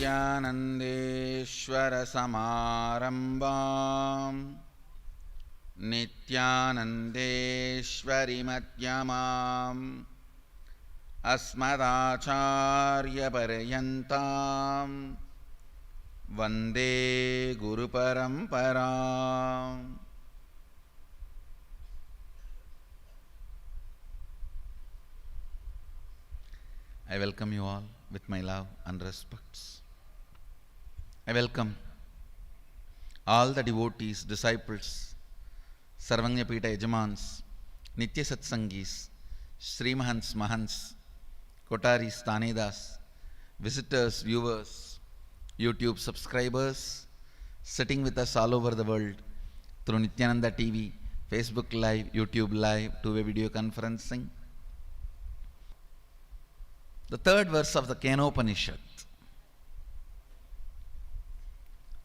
नित्यानन्देश्वरसमारम्भाम् नित्यानन्देश्वरिमध्यमाम् अस्मदाचार्यपर्यन्ताम् वन्दे गुरुपरम्पराम्. I welcome you all with my love and respects. I welcome all the devotees, disciples, Sarvanyapita Yajamans, Nitya Satsangis, Sri Mahants, Mahants, Kotaris, Tanedas, visitors, viewers, YouTube subscribers, sitting with us all over the world through Nityananda TV, Facebook Live, YouTube Live, two-way video conferencing. The third verse of the Kenopanishad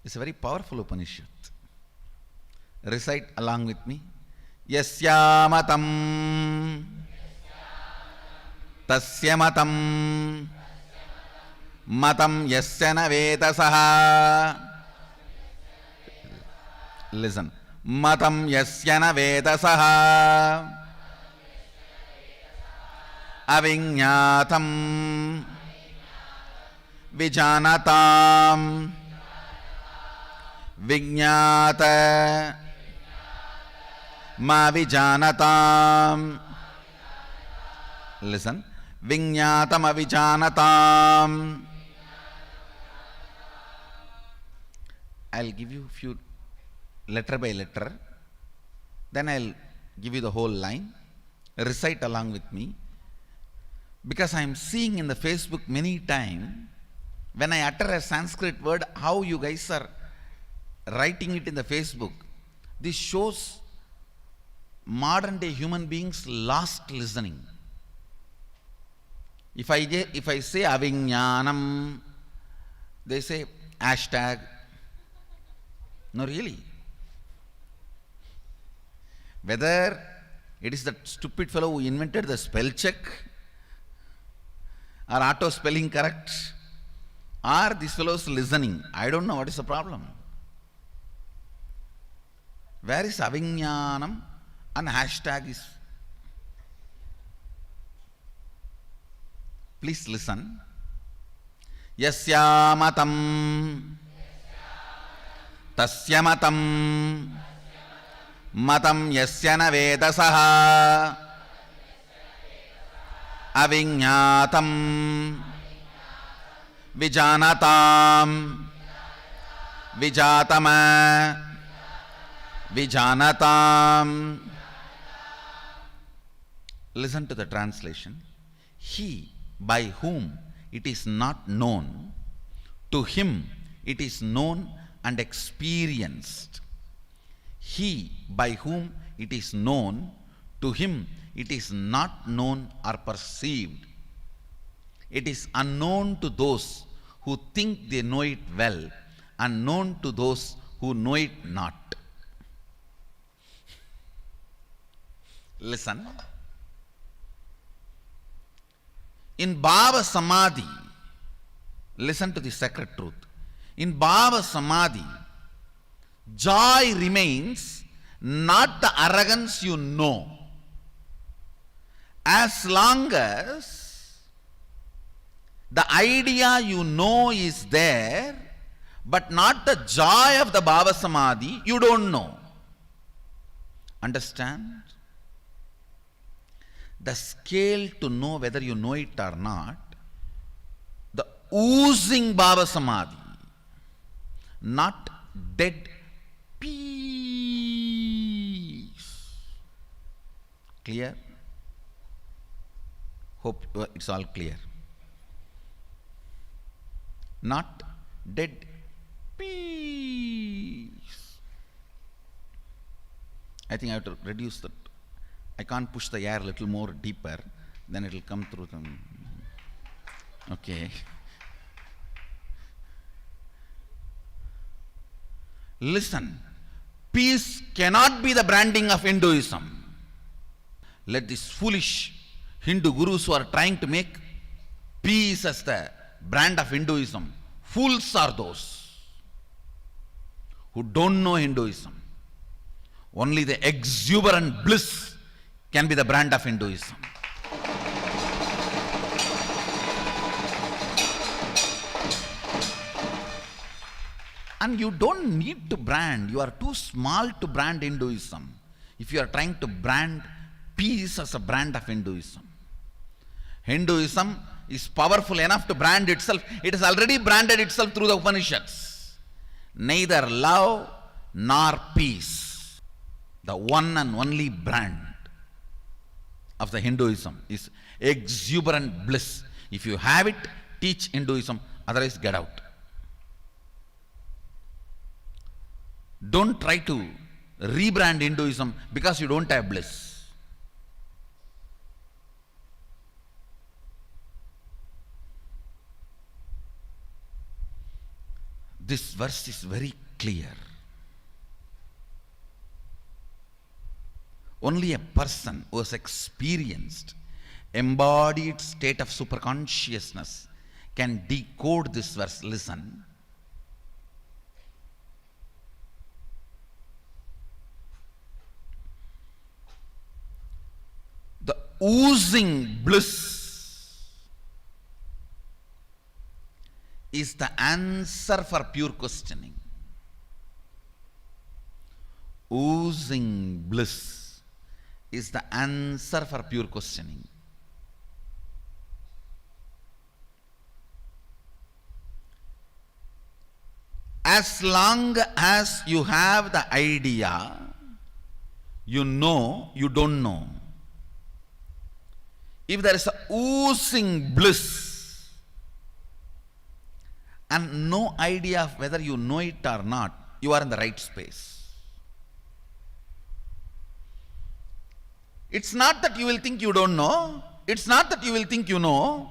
is a very powerful Upanishad. Recite along with me. Yasya matam tasya matam matam yasya na vedasaha. Listen. Matam yasya na vedasaha aviññātam vijānatāṃ viññāta ma vijānatāṃ. Listen. Viññātam avijānatāṃ. I'll give you few letter by letter, then I'll give you the whole line. Recite along with me. Because I am seeing in the Facebook many times, when I utter a Sanskrit word, how you guys are writing it in the Facebook. This shows modern day human beings lost listening. If I say aviññānam, they say hashtag. No, really. Whether it is that stupid fellow who invented the spell check, or auto spelling correct, or this fellow's listening, I don't know what is the problem. Where is aviññānam and hashtag is? Please listen. Yasya matam tasya matam matam yasya na vedasaha aviññātam vijānatāṃ vijātama vijānatāṃ. Listen to the translation. He by whom it is not known, to him it is known and experienced. He by whom it is known, to him it is not known or perceived. It is unknown to those who think they know it well, and known to those who know it not. Listen. In Bhava Samadhi, listen to the sacred truth. In Bhava Samadhi, joy remains not the arrogance you know. As long as the idea you know is there, but not the joy of the Bhava Samadhi, you don't know. Understand? The scale to know whether you know it or not, the oozing Bhava Samadhi, not dead peace. Clear? Hope it's all clear. Not dead peace. I think I have to reduce that. I can't push the air a little more deeper, then it will come through them. Okay. Listen, peace cannot be the branding of Hinduism. Let these foolish Hindu gurus who are trying to make peace as the brand of Hinduism Fools are those who don't know Hinduism. Only the exuberant bliss can be the brand of Hinduism. And you don't need to brand. You are too small to brand Hinduism. If you are trying to brand peace as a brand of Hinduism. Hinduism is powerful enough to brand itself. It has already branded itself through the Upanishads. Neither love nor peace. The one and only brand of the Hinduism is exuberant bliss. If you have it, teach Hinduism, otherwise get out. Don't try to rebrand Hinduism because you don't have bliss. This verse is very clear. Only a person who has experienced embodied state of superconsciousness can decode this verse. Listen. The oozing bliss is the answer for pure questioning. Oozing bliss is the answer for pure questioning. As long as you have the idea, you know you don't know. If there is a oozing bliss and no idea of whether you know it or not, you are in the right space. It's not that you will think you don't know. It's not that you will think you know.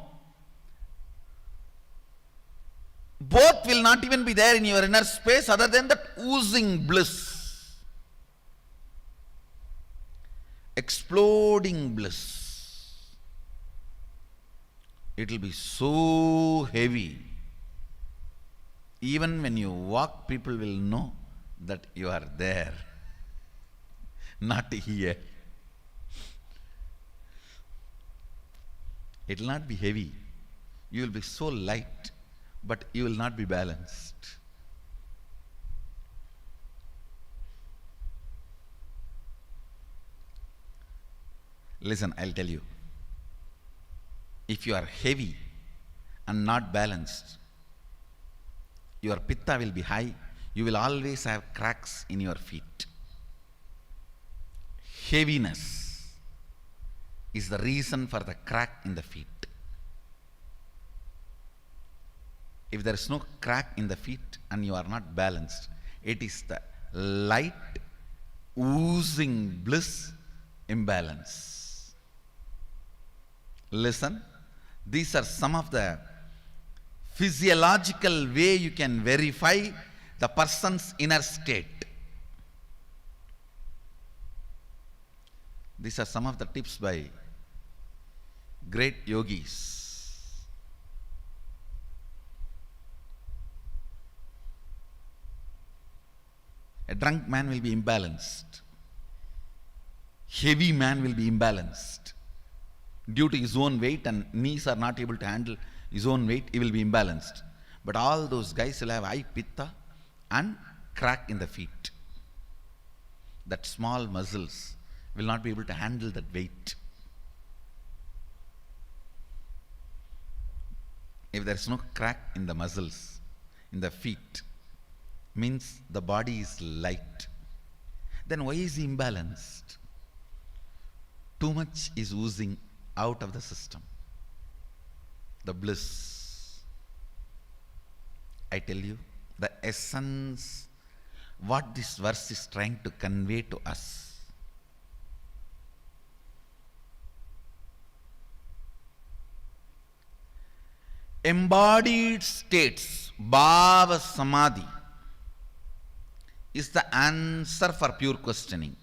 Both will not even be there in your inner space other than that oozing bliss. Exploding bliss. It will be so heavy. Even when you walk, people will know that you are there, not here. It will not be heavy. You will be so light, but you will not be balanced. Listen, I'll tell you. If you are heavy and not balanced, your pitta will be high. You will always have cracks in your feet. Heaviness is the reason for the crack in the feet. If there is no crack in the feet and you are not balanced, it is the light, oozing bliss imbalance. Listen, these are some of the physiological way you can verify the person's inner state. These are some of the tips by great yogis. A drunk man will be imbalanced. Heavy man will be imbalanced. Due to his own weight and knees are not able to handle his own weight, he will be imbalanced. But all those guys will have high pitta and crack in the feet. That small muscles will not be able to handle that weight. If there is no crack in the muscles, in the feet, means the body is light. Then why is he imbalanced? Too much is oozing out of the system. The bliss. I tell you, the essence, what this verse is trying to convey to us. Embodied states, bhava samadhi, is the answer for pure questioning.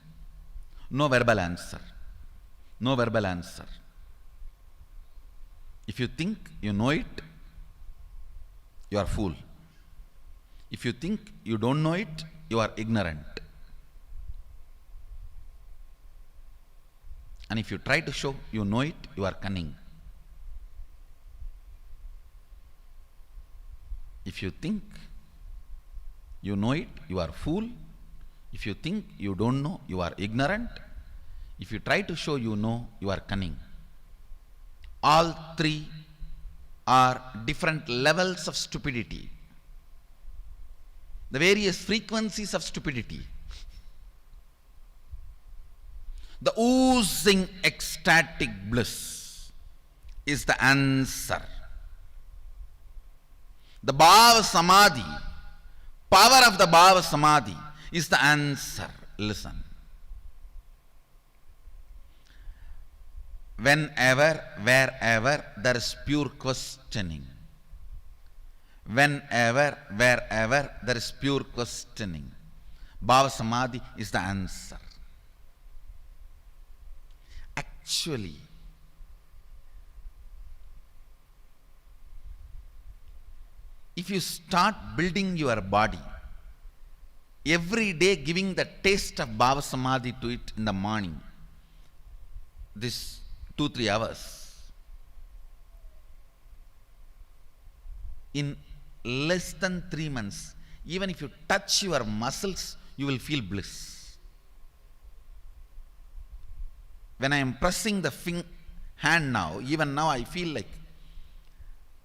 No verbal answer. No verbal answer. If you think you know it, you are a fool. If you think you don't know it, you are ignorant. And if you try to show you know it, you are cunning. If you think you know it, you are fool. If you think you don't know, you are ignorant. If you try to show you know, you are cunning. All three are different levels of stupidity. The various frequencies of stupidity. The oozing ecstatic bliss is the answer. The Bhava Samadhi, power of the Bhava Samadhi is the answer. Listen. Whenever, wherever there is pure questioning. Whenever, wherever there is pure questioning. Bhava Samadhi is the answer. Actually, if you start building your body, every day giving the taste of Bhava Samadhi to it in the morning, this 2-3 hours, in less than 3 months, even if you touch your muscles, you will feel bliss. When I am pressing the hand now, even now I feel like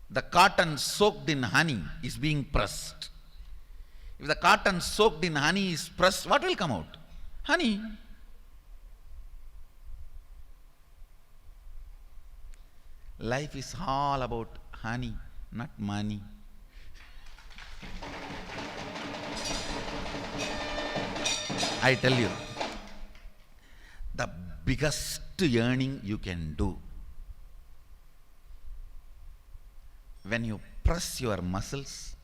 the cotton soaked in honey is being pressed. If the cotton soaked in honey is pressed, what will come out? Honey. Life is all about honey, not money. I tell you, the biggest earning you can do, when you press your muscles,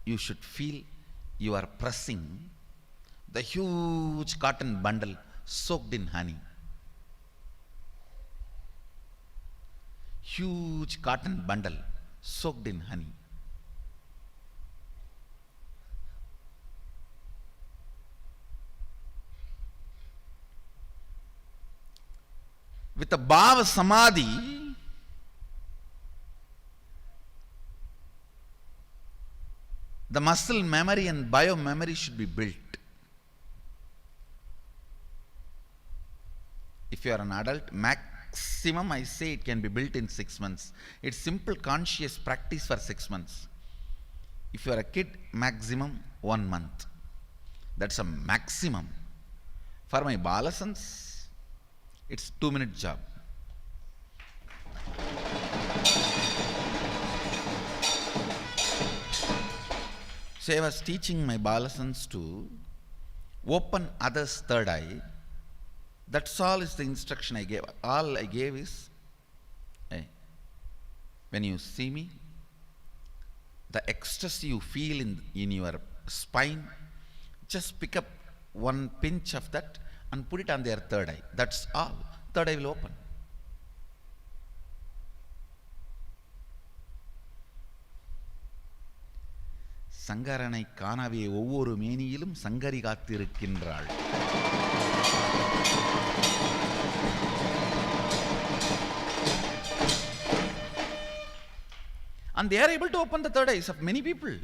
you should feel you are pressing the huge cotton bundle soaked in honey. Huge cotton bundle soaked in honey. With the Bhava Samadhi, the muscle memory and bio memory should be built. If you are an adult, maximum I say it can be built in 6 months. It's simple conscious practice for 6 months. If you are a kid, maximum 1 month. That's a maximum. For my Balasans, it's 2-minute job. So I was teaching my Balasans to open others' third eye. That's all is the instruction I gave. All I gave is, hey, when you see me, the ecstasy you feel in your spine, just pick up 1 pinch of that and put it on their third eye. That's all. Third eye will open. சங்கரனை காணவே ஒவ்வொரு மேனியிலும் Sankari காத்திருக்கின்றாள். And they are able to open the third eyes of many people.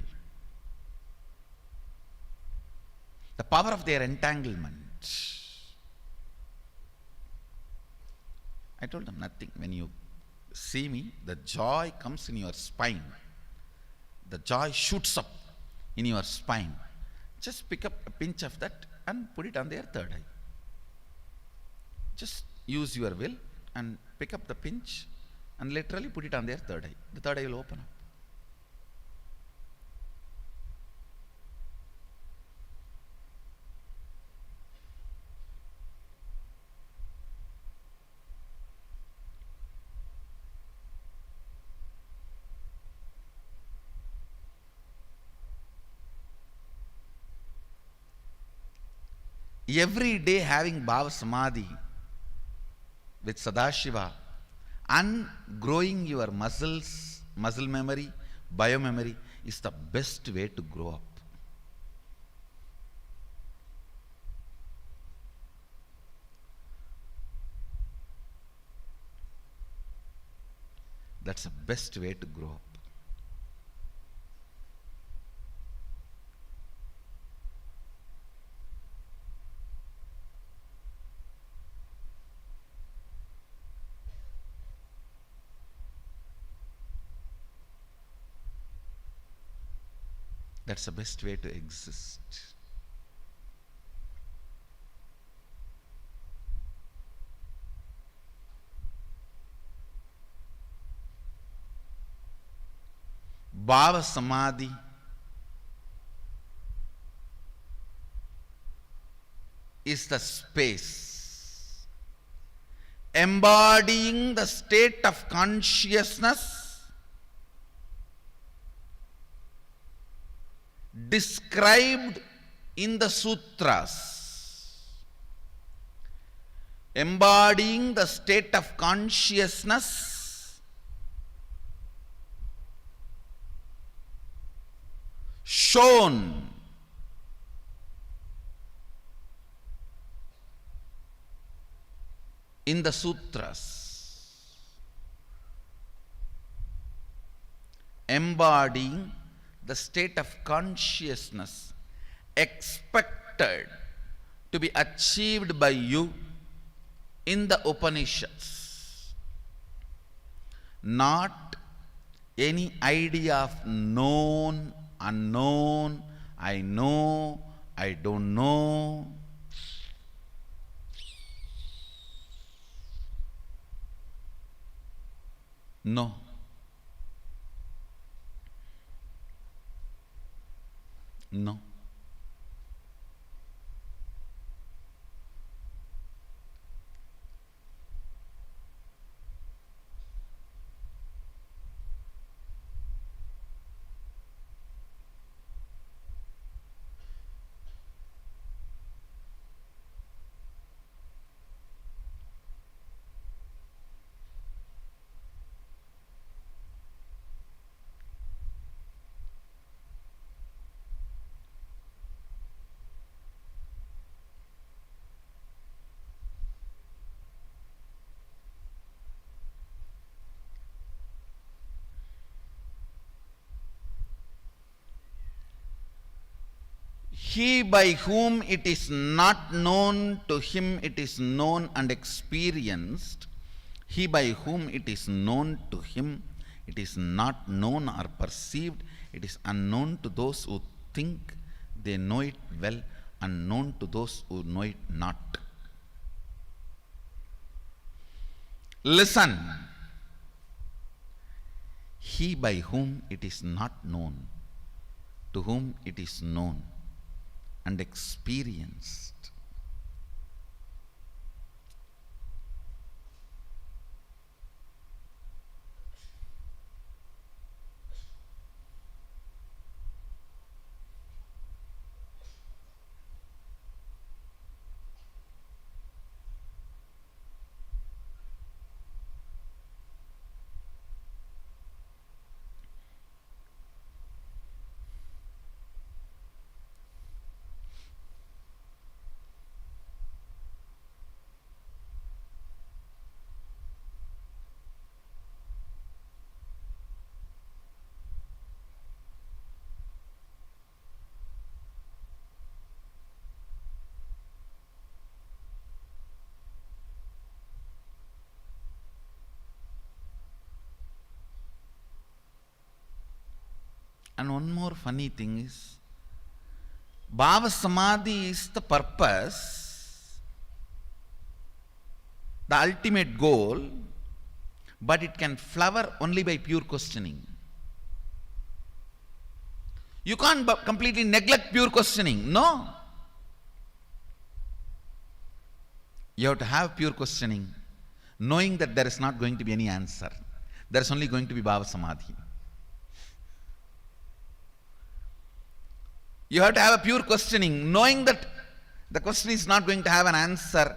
The power of their entanglement. I told them nothing. When you see me, the joy comes in your spine. The joy shoots up in your spine. Just pick up a pinch of that and put it on their third eye. Just use your will and pick up the pinch and literally put it on their third eye. The third eye will open up. Every day having Bhava Samadhi with Sadashiva and growing your muscles, muscle memory, bio memory, is the best way to grow up. That's the best way to grow up. That's the best way to exist. Bhava Samadhi is the space embodying the state of consciousness described in the sutras. Embodying the state of consciousness shown in the sutras, embodying the state of consciousness expected to be achieved by you in the Upanishads, not any idea of known, unknown, I know, I don't know. No. No. He by whom it is not known, to him it is known and experienced. He by whom it is known, to him it is not known or perceived. It is unknown to those who think they know it well, unknown to those who know it not. Listen. He by whom it is not known, to whom it is known and experienced. And one more funny thing is, Bhava Samadhi is the purpose, the ultimate goal, but it can flower only by pure questioning. You can't completely neglect pure questioning. No. You have to have pure questioning, knowing that there is not going to be any answer. There is only going to be Bhava Samadhi. You have to have a pure questioning, knowing that the question is not going to have an answer.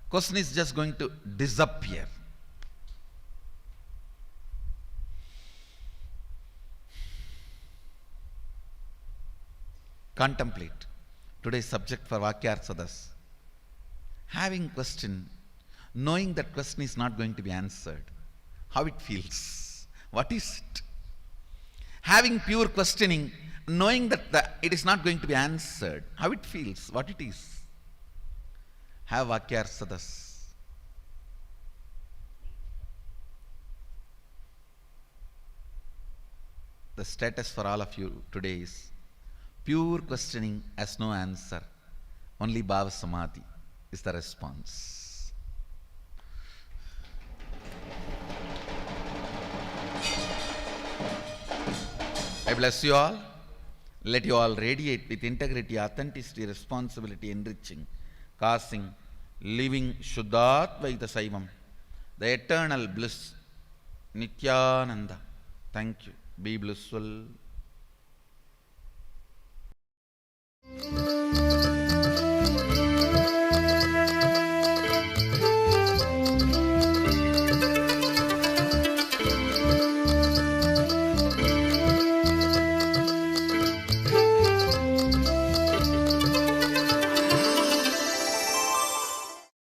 Question is just going to disappear. Contemplate. Today's subject for Vakyarthadas. Having question, knowing that question is not going to be answered. How it feels? What is it? Having pure questioning, knowing that it is not going to be answered. How it feels? What it is? Have Vakyarthadas. The status for all of you today is pure questioning has no answer. Only Bhava Samadhi is the response. I bless you all. Let you all radiate with integrity, authenticity, responsibility, enriching, causing, living Shuddhatvaita Saivam, the eternal bliss, Nityananda. Thank you. Be blissful.